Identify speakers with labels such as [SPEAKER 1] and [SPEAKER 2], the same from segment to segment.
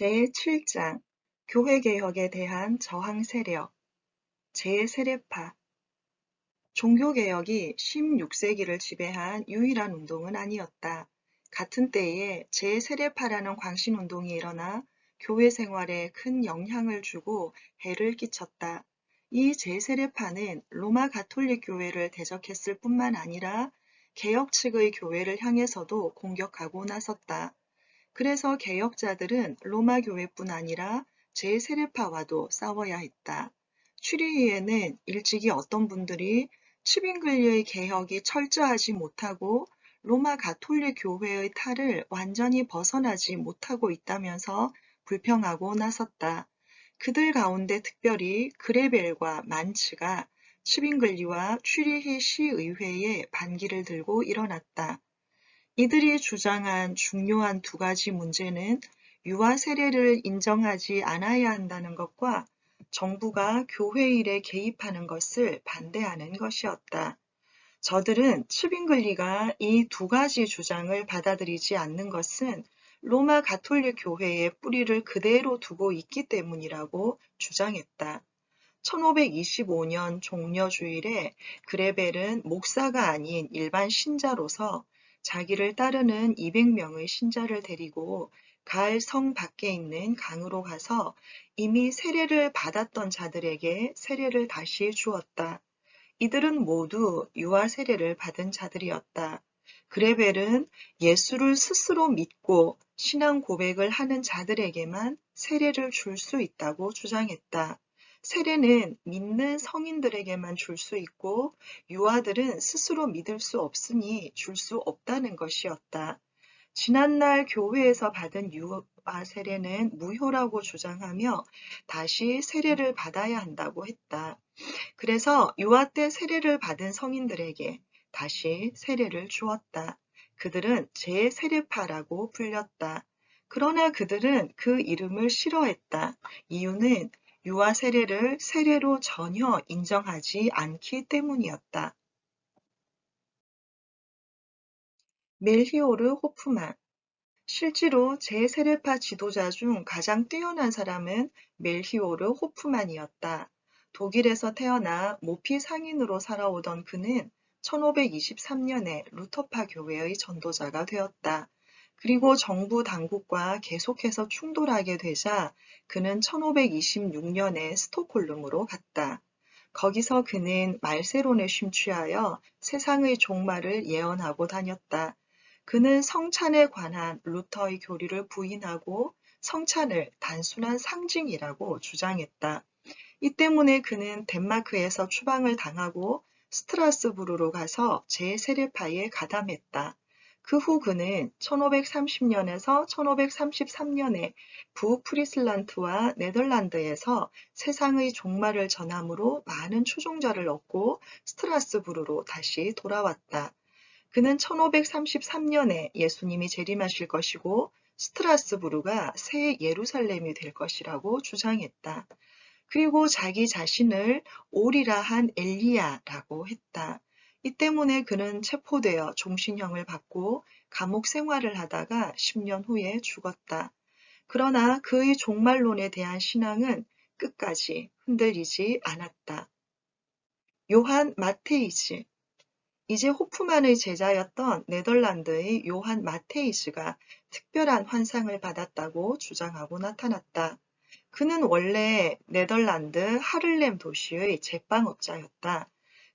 [SPEAKER 1] 제7장 교회개혁에 대한 저항 세력 제 세례파 종교개혁이 16세기를 지배한 유일한 운동은 아니었다. 같은 때에 제 세례파라는 광신운동이 일어나 교회 생활에 큰 영향을 주고 해를 끼쳤다. 이 제 세례파는 로마 가톨릭 교회를 대적했을 뿐만 아니라 개혁 측의 교회를 향해서도 공격하고 나섰다. 그래서 개혁자들은 로마 교회뿐 아니라 제 세례파와도 싸워야 했다. 추리위에는 일찍이 어떤 분들이 츠빙글리의 개혁이 철저하지 못하고 로마 가톨릭 교회의 탈을 완전히 벗어나지 못하고 있다면서 불평하고 나섰다. 그들 가운데 특별히 그레벨과 만츠가 츠빙글리와 추리히 시의회에 반기를 들고 일어났다. 이들이 주장한 중요한 두 가지 문제는 유아 세례를 인정하지 않아야 한다는 것과 정부가 교회 일에 개입하는 것을 반대하는 것이었다. 저들은 츠빙글리가 이 두 가지 주장을 받아들이지 않는 것은 로마 가톨릭 교회의 뿌리를 그대로 두고 있기 때문이라고 주장했다. 1525년 종려주일에 그레벨은 목사가 아닌 일반 신자로서 자기를 따르는 200명의 신자를 데리고 가을 성 밖에 있는 강으로 가서 이미 세례를 받았던 자들에게 세례를 다시 주었다. 이들은 모두 유아 세례를 받은 자들이었다. 그레벨은 예수를 스스로 믿고 신앙 고백을 하는 자들에게만 세례를 줄 수 있다고 주장했다. 세례는 믿는 성인들에게만 줄 수 있고 유아들은 스스로 믿을 수 없으니 줄 수 없다는 것이었다. 지난날 교회에서 받은 유아 세례는 무효라고 주장하며 다시 세례를 받아야 한다고 했다. 그래서 유아 때 세례를 받은 성인들에게 다시 세례를 주었다. 그들은 제 세례파라고 불렸다. 그러나 그들은 그 이름을 싫어했다. 이유는 유아 세례를 세례로 전혀 인정하지 않기 때문이었다. 멜히오르 호프만 실제로 제 세례파 지도자 중 가장 뛰어난 사람은 멜히오르 호프만이었다. 독일에서 태어나 모피 상인으로 살아오던 그는 1523년에 루터파 교회의 전도자가 되었다. 그리고 정부 당국과 계속해서 충돌하게 되자 그는 1526년에 스톡홀름으로 갔다. 거기서 그는 말세론에 심취하여 세상의 종말을 예언하고 다녔다. 그는 성찬에 관한 루터의 교리를 부인하고 성찬을 단순한 상징이라고 주장했다. 이 때문에 그는 덴마크에서 추방을 당하고 스트라스부르로 가서 제 세례파에 가담했다. 그 후 그는 1530년에서 1533년에 북프리슬란트와 네덜란드에서 세상의 종말을 전함으로 많은 추종자를 얻고 스트라스부르로 다시 돌아왔다. 그는 1533년에 예수님이 재림하실 것이고 스트라스부르가 새 예루살렘이 될 것이라고 주장했다. 그리고 자기 자신을 오리라 한 엘리야라고 했다. 이 때문에 그는 체포되어 종신형을 받고 감옥 생활을 하다가 10년 후에 죽었다. 그러나 그의 종말론에 대한 신앙은 끝까지 흔들리지 않았다. 요한 마테이즈 이제 호프만의 제자였던 네덜란드의 요한 마테이스가 특별한 환상을 받았다고 주장하고 나타났다. 그는 원래 네덜란드 하를렘 도시의 제빵업자였다.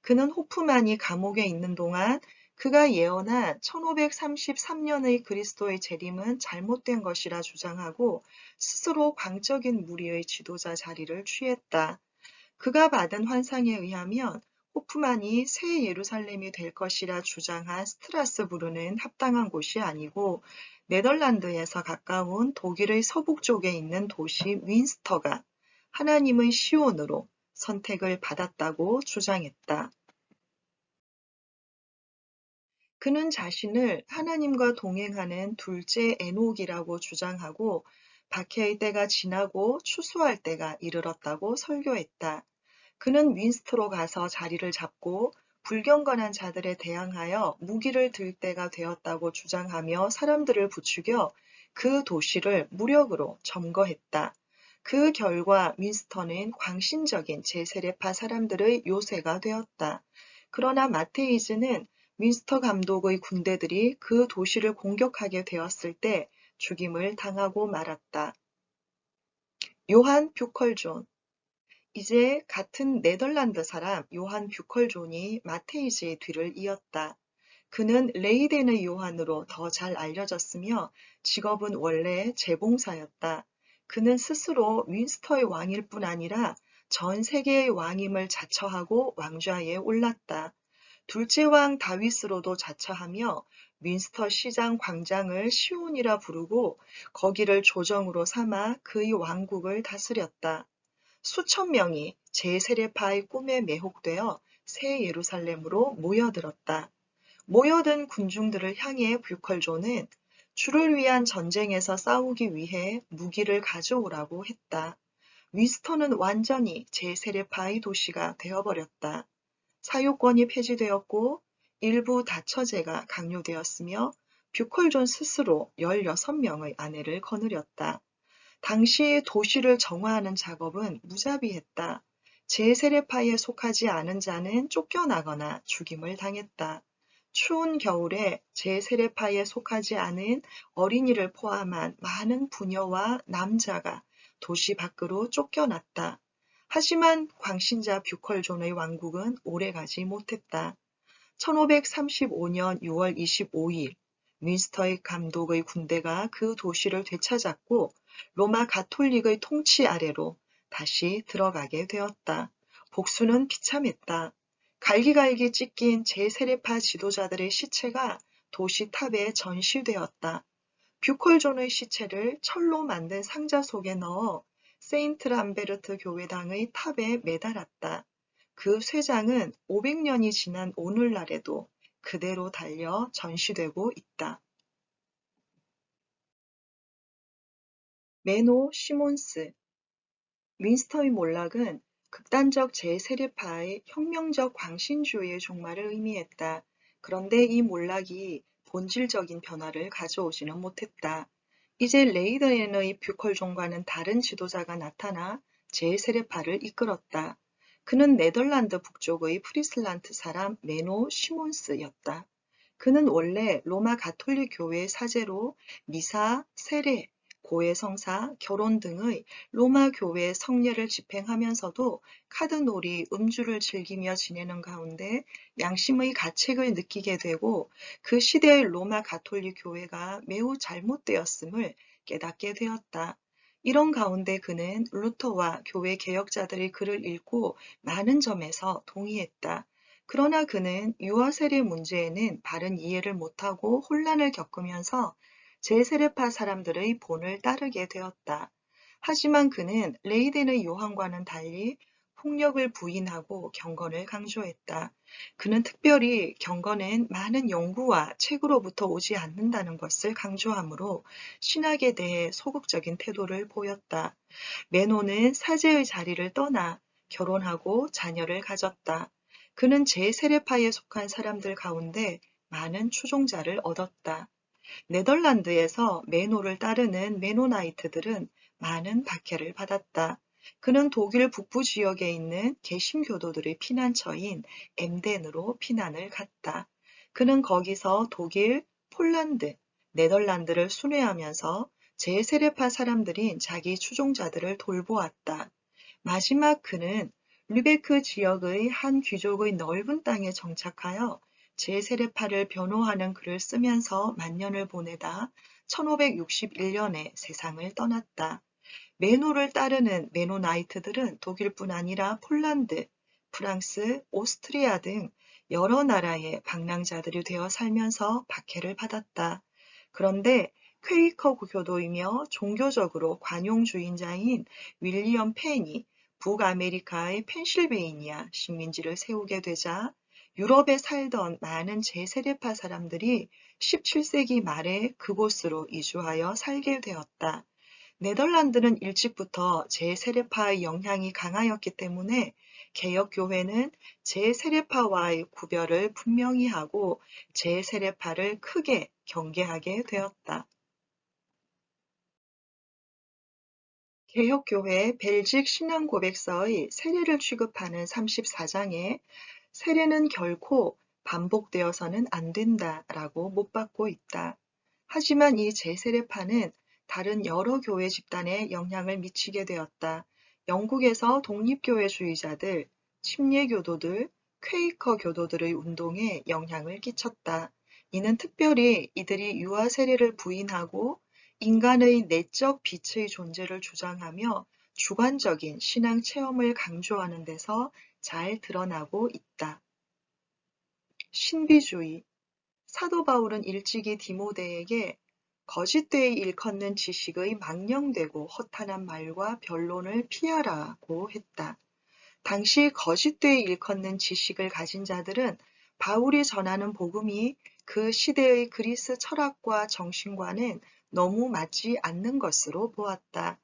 [SPEAKER 1] 그는 호프만이 감옥에 있는 동안 그가 예언한 1533년의 그리스도의 재림은 잘못된 것이라 주장하고 스스로 광적인 무리의 지도자 자리를 취했다. 그가 받은 환상에 의하면 호프만이 새 예루살렘이 될 것이라 주장한 스트라스부르는 합당한 곳이 아니고 네덜란드에서 가까운 독일의 서북쪽에 있는 도시 윈스터가 하나님의 시온으로 선택을 받았다고 주장했다. 그는 자신을 하나님과 동행하는 둘째 에녹이라고 주장하고 박해의 때가 지나고 추수할 때가 이르렀다고 설교했다. 그는 윈스트로 가서 자리를 잡고 불경건한 자들에 대항하여 무기를 들 때가 되었다고 주장하며 사람들을 부추겨 그 도시를 무력으로 점거했다. 그 결과 윈스턴은 광신적인 제세례파 사람들의 요새가 되었다. 그러나 마테이즈는 윈스터 감독의 군대들이 그 도시를 공격하게 되었을 때 죽임을 당하고 말았다. 요한 뷰컬존. 이제 같은 네덜란드 사람 요한 뷰컬존이 마테이즈의 뒤를 이었다. 그는 레이덴의 요한으로 더 잘 알려졌으며 직업은 원래 재봉사였다. 그는 스스로 윈스터의 왕일 뿐 아니라 전 세계의 왕임을 자처하고 왕좌에 올랐다. 둘째 왕 다윗으로도 자처하며 윈스터 시장 광장을 시온이라 부르고 거기를 조정으로 삼아 그의 왕국을 다스렸다. 수천 명이 제세례파의 꿈에 매혹되어 새 예루살렘으로 모여들었다. 모여든 군중들을 향해 뷰컬존은 주를 위한 전쟁에서 싸우기 위해 무기를 가져오라고 했다. 윈스턴은 완전히 제세례파의 도시가 되어버렸다. 사유권이 폐지되었고 일부 다처제가 강요되었으며 뷰컬존 스스로 16명의 아내를 거느렸다. 당시 도시를 정화하는 작업은 무자비했다. 제세례파에 속하지 않은 자는 쫓겨나거나 죽임을 당했다. 추운 겨울에 제세례파에 속하지 않은 어린이를 포함한 많은 부녀와 남자가 도시 밖으로 쫓겨났다. 하지만 광신자 뷰컬존의 왕국은 오래가지 못했다. 1535년 6월 25일 윈스터의 감독의 군대가 그 도시를 되찾았고 로마 가톨릭의 통치 아래로 다시 들어가게 되었다. 복수는 비참했다. 갈기갈기 찢긴 제세례파 지도자들의 시체가 도시 탑에 전시되었다. 뷰컬존의 시체를 철로 만든 상자 속에 넣어 세인트 람베르트 교회당의 탑에 매달았다. 그 쇠장은 500년이 지난 오늘날에도 그대로 달려 전시되고 있다. 메노 시몬스. 윈스터의 몰락은 극단적 제세례파의 혁명적 광신주의의 종말을 의미했다. 그런데 이 몰락이 본질적인 변화를 가져오지는 못했다. 이제 레이든의 뷰컬존과는 다른 지도자가 나타나 제세례파를 이끌었다. 그는 네덜란드 북쪽의 프리슬란트 사람 메노 시몬스였다. 그는 원래 로마 가톨릭 교회의 사제로 미사, 세례, 고해 성사, 결혼 등의 로마 교회의 성례를 집행하면서도 카드놀이, 음주를 즐기며 지내는 가운데 양심의 가책을 느끼게 되고 그 시대의 로마 가톨릭 교회가 매우 잘못되었음을 깨닫게 되었다. 이런 가운데 그는 루터와 교회 개혁자들의 글을 읽고 많은 점에서 동의했다. 그러나 그는 유아 세례 문제에는 바른 이해를 못하고 혼란을 겪으면서 제세례파 사람들의 본을 따르게 되었다. 하지만 그는 레이덴의 요한과는 달리 폭력을 부인하고 경건을 강조했다. 그는 특별히 경건은 많은 연구와 책으로부터 오지 않는다는 것을 강조하므로 신학에 대해 소극적인 태도를 보였다. 메노는 사제의 자리를 떠나 결혼하고 자녀를 가졌다. 그는 제세례파에 속한 사람들 가운데 많은 추종자를 얻었다. 네덜란드에서 메노를 따르는 메노나이트들은 많은 박해를 받았다. 그는 독일 북부 지역에 있는 개신교도들의 피난처인 엠덴으로 피난을 갔다. 그는 거기서 독일, 폴란드, 네덜란드를 순회하면서 제세례파 사람들인 자기 추종자들을 돌보았다. 마지막 그는 르베크 지역의 한 귀족의 넓은 땅에 정착하여 제세례파를 변호하는 글을 쓰면서 만년을 보내다 1561년에 세상을 떠났다. 메노를 따르는 메노나이트들은 독일뿐 아니라 폴란드, 프랑스, 오스트리아 등 여러 나라의 방랑자들이 되어 살면서 박해를 받았다. 그런데 퀘이커 교도이며 종교적으로 관용주의자인 윌리엄 펜이 북아메리카의 펜실베이니아 식민지를 세우게 되자 유럽에 살던 많은 제세례파 사람들이 17세기 말에 그곳으로 이주하여 살게 되었다. 네덜란드는 일찍부터 제세례파의 영향이 강하였기 때문에 개혁교회는 제세례파와의 구별을 분명히 하고 제세례파를 크게 경계하게 되었다. 개혁교회 벨직 신앙고백서의 세례를 취급하는 34장에 세례는 결코 반복되어서는 안 된다라고 못 박고 있다. 하지만 이 재세례파는 다른 여러 교회 집단에 영향을 미치게 되었다. 영국에서 독립교회주의자들, 침례교도들, 퀘이커 교도들의 운동에 영향을 끼쳤다. 이는 특별히 이들이 유아 세례를 부인하고 인간의 내적 빛의 존재를 주장하며 주관적인 신앙 체험을 강조하는 데서 잘 드러나고 있다. 신비주의. 사도 바울은 일찍이 디모데에게 거짓되이 일컫는 지식의 망령되고 허탄한 말과 변론을 피하라고 했다. 당시 거짓되이 일컫는 지식을 가진 자들은 바울이 전하는 복음이 그 시대의 그리스 철학과 정신과는 너무 맞지 않는 것으로 보았다.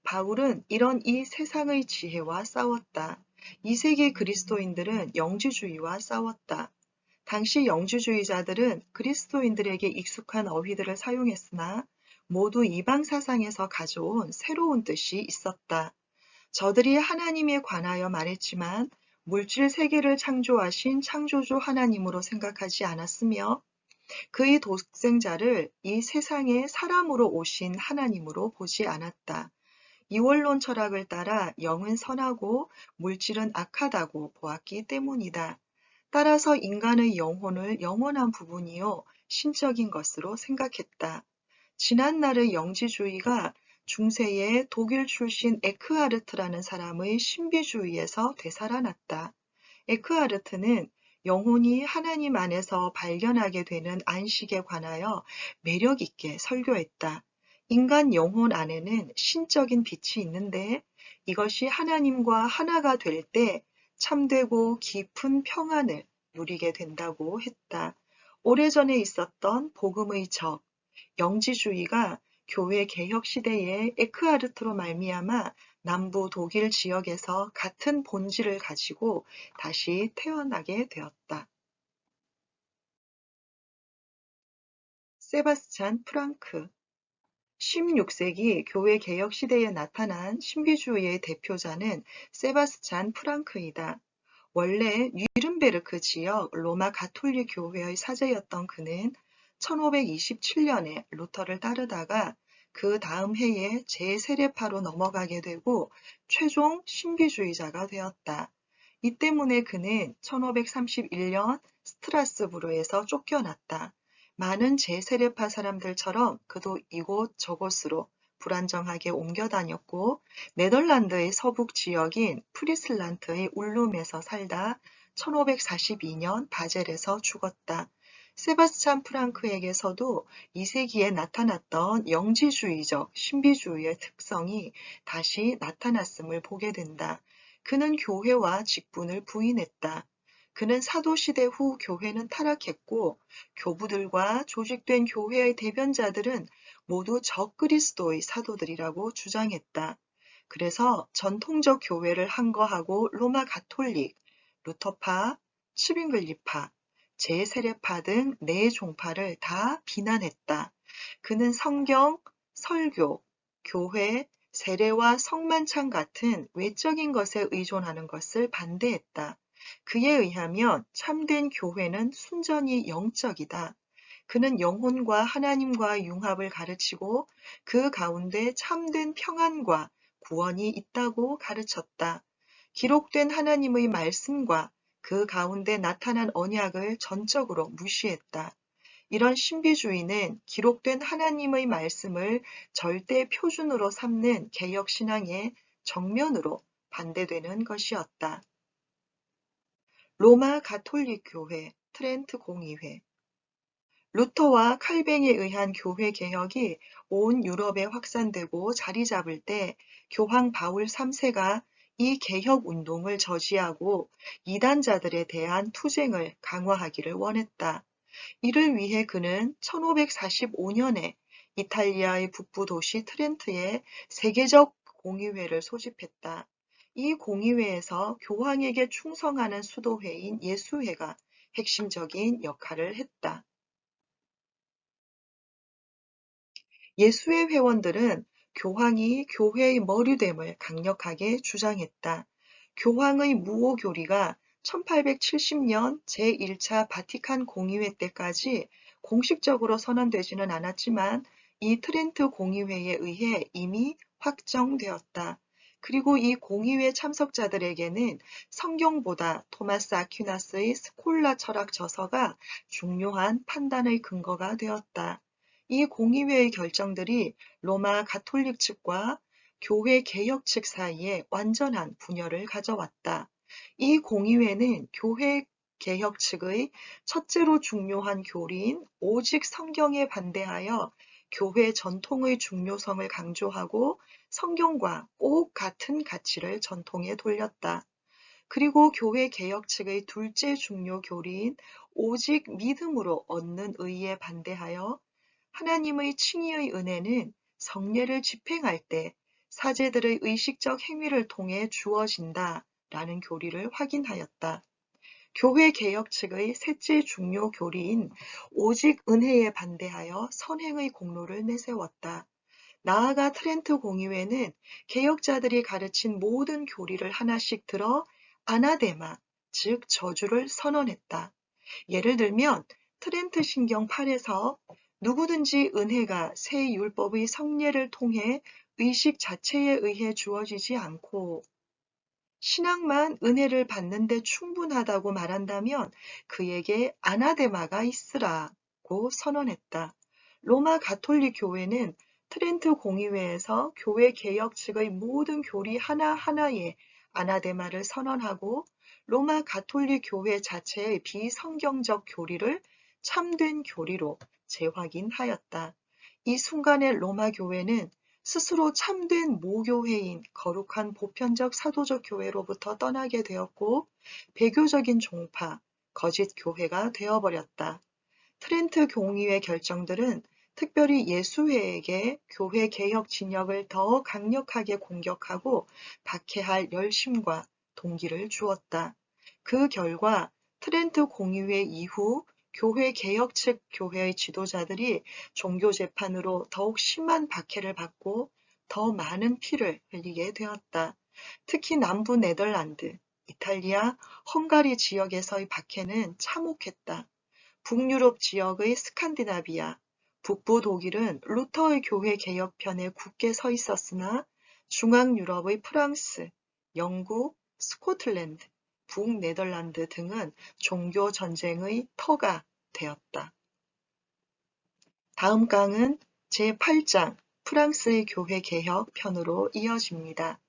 [SPEAKER 1] 바울은 이런 이 세상의 지혜와 싸웠다. 2세기 그리스도인들은 영지주의와 싸웠다. 당시 영지주의자들은 그리스도인들에게 익숙한 어휘들을 사용했으나 모두 이방 사상에서 가져온 새로운 뜻이 있었다. 저들이 하나님에 관하여 말했지만 물질 세계를 창조하신 창조주 하나님으로 생각하지 않았으며 그의 독생자를 이 세상에 사람으로 오신 하나님으로 보지 않았다. 이원론 철학을 따라 영은 선하고 물질은 악하다고 보았기 때문이다. 따라서 인간의 영혼을 영원한 부분이요 신적인 것으로 생각했다. 지난날의 영지주의가 중세의 독일 출신 에크하르트라는 사람의 신비주의에서 되살아났다. 에크하르트는 영혼이 하나님 안에서 발견하게 되는 안식에 관하여 매력 있게 설교했다. 인간 영혼 안에는 신적인 빛이 있는데 이것이 하나님과 하나가 될 때 참되고 깊은 평안을 누리게 된다고 했다. 오래전에 있었던 복음의 적, 영지주의가 교회 개혁 시대에 에크하르트로 말미암아 남부 독일 지역에서 같은 본질을 가지고 다시 태어나게 되었다. 세바스찬 프랑크 16세기 교회 개혁 시대에 나타난 신비주의의 대표자는 세바스찬 프랑크이다. 원래 뉘른베르크 지역 로마 가톨릭 교회의 사제였던 그는 1527년에 루터를 따르다가 그 다음 해에 재세례파로 넘어가게 되고 최종 신비주의자가 되었다. 이 때문에 그는 1531년 스트라스부르에서 쫓겨났다. 많은 재세례파 사람들처럼 그도 이곳 저곳으로 불안정하게 옮겨 다녔고 네덜란드의 서북 지역인 프리슬란트의 울룸에서 살다 1542년 바젤에서 죽었다. 세바스찬 프랑크에게서도 2세기에 나타났던 영지주의적 신비주의의 특성이 다시 나타났음을 보게 된다. 그는 교회와 직분을 부인했다. 그는 사도시대 후 교회는 타락했고 교부들과 조직된 교회의 대변자들은 모두 적그리스도의 사도들이라고 주장했다. 그래서 전통적 교회를 항거하고 로마 가톨릭, 루터파, 츠빙글리파, 제세례파 등 네 종파를 다 비난했다. 그는 성경, 설교, 교회, 세례와 성만찬 같은 외적인 것에 의존하는 것을 반대했다. 그에 의하면 참된 교회는 순전히 영적이다. 그는 영혼과 하나님과 융합을 가르치고 그 가운데 참된 평안과 구원이 있다고 가르쳤다. 기록된 하나님의 말씀과 그 가운데 나타난 언약을 전적으로 무시했다. 이런 신비주의는 기록된 하나님의 말씀을 절대 표준으로 삼는 개혁신앙에 정면으로 반대되는 것이었다. 로마 가톨릭 교회, 트렌트 공의회 루터와 칼뱅에 의한 교회 개혁이 온 유럽에 확산되고 자리 잡을 때 교황 바울 3세가 이 개혁 운동을 저지하고 이단자들에 대한 투쟁을 강화하기를 원했다. 이를 위해 그는 1545년에 이탈리아의 북부 도시 트렌트에 세계적 공의회를 소집했다. 이 공의회에서 교황에게 충성하는 수도회인 예수회가 핵심적인 역할을 했다. 예수회 회원들은 교황이 교회의 머리됨을 강력하게 주장했다. 교황의 무오교리가 1870년 제1차 바티칸 공의회 때까지 공식적으로 선언되지는 않았지만 이 트렌트 공의회에 의해 이미 확정되었다. 그리고 이 공의회 참석자들에게는 성경보다 토마스 아퀴나스의 스콜라 철학 저서가 중요한 판단의 근거가 되었다. 이 공의회의 결정들이 로마 가톨릭 측과 교회 개혁 측 사이에 완전한 분열을 가져왔다. 이 공의회는 교회 개혁 측의 첫째로 중요한 교리인 오직 성경에 반대하여 교회 전통의 중요성을 강조하고 성경과 꼭 같은 가치를 전통에 돌렸다. 그리고 교회 개혁 측의 둘째 중요 교리인 오직 믿음으로 얻는 의에 반대하여 하나님의 칭의의 은혜는 성례를 집행할 때 사제들의 의식적 행위를 통해 주어진다 라는 교리를 확인하였다. 교회 개혁 측의 셋째 중요 교리인 오직 은혜에 반대하여 선행의 공로를 내세웠다. 나아가 트렌트 공의회는 개혁자들이 가르친 모든 교리를 하나씩 들어 아나데마, 즉 저주를 선언했다. 예를 들면 트렌트 신경 8에서 누구든지 은혜가 새 율법의 성례를 통해 의식 자체에 의해 주어지지 않고 신앙만 은혜를 받는데 충분하다고 말한다면 그에게 아나데마가 있으라고 선언했다. 로마 가톨릭 교회는 트렌트 공의회에서 교회 개혁 측의 모든 교리 하나하나에 아나데마를 선언하고 로마 가톨릭 교회 자체의 비성경적 교리를 참된 교리로 재확인하였다. 이 순간에 로마 교회는 스스로 참된 모교회인 거룩한 보편적 사도적 교회로부터 떠나게 되었고 배교적인 종파, 거짓 교회가 되어버렸다. 트렌트 공의회 결정들은 특별히 예수회에게 교회 개혁 진영을 더 강력하게 공격하고 박해할 열심과 동기를 주었다. 그 결과 트렌트 공의회 이후 교회 개혁 측 교회의 지도자들이 종교 재판으로 더욱 심한 박해를 받고 더 많은 피를 흘리게 되었다. 특히 남부 네덜란드, 이탈리아, 헝가리 지역에서의 박해는 참혹했다. 북유럽 지역의 스칸디나비아, 북부 독일은 루터의 교회 개혁편에 굳게 서 있었으나 중앙유럽의 프랑스, 영국, 스코틀랜드, 북네덜란드 등은 종교 전쟁의 터가 되었다. 다음 강은 제8장 프랑스의 교회 개혁 편으로 이어집니다.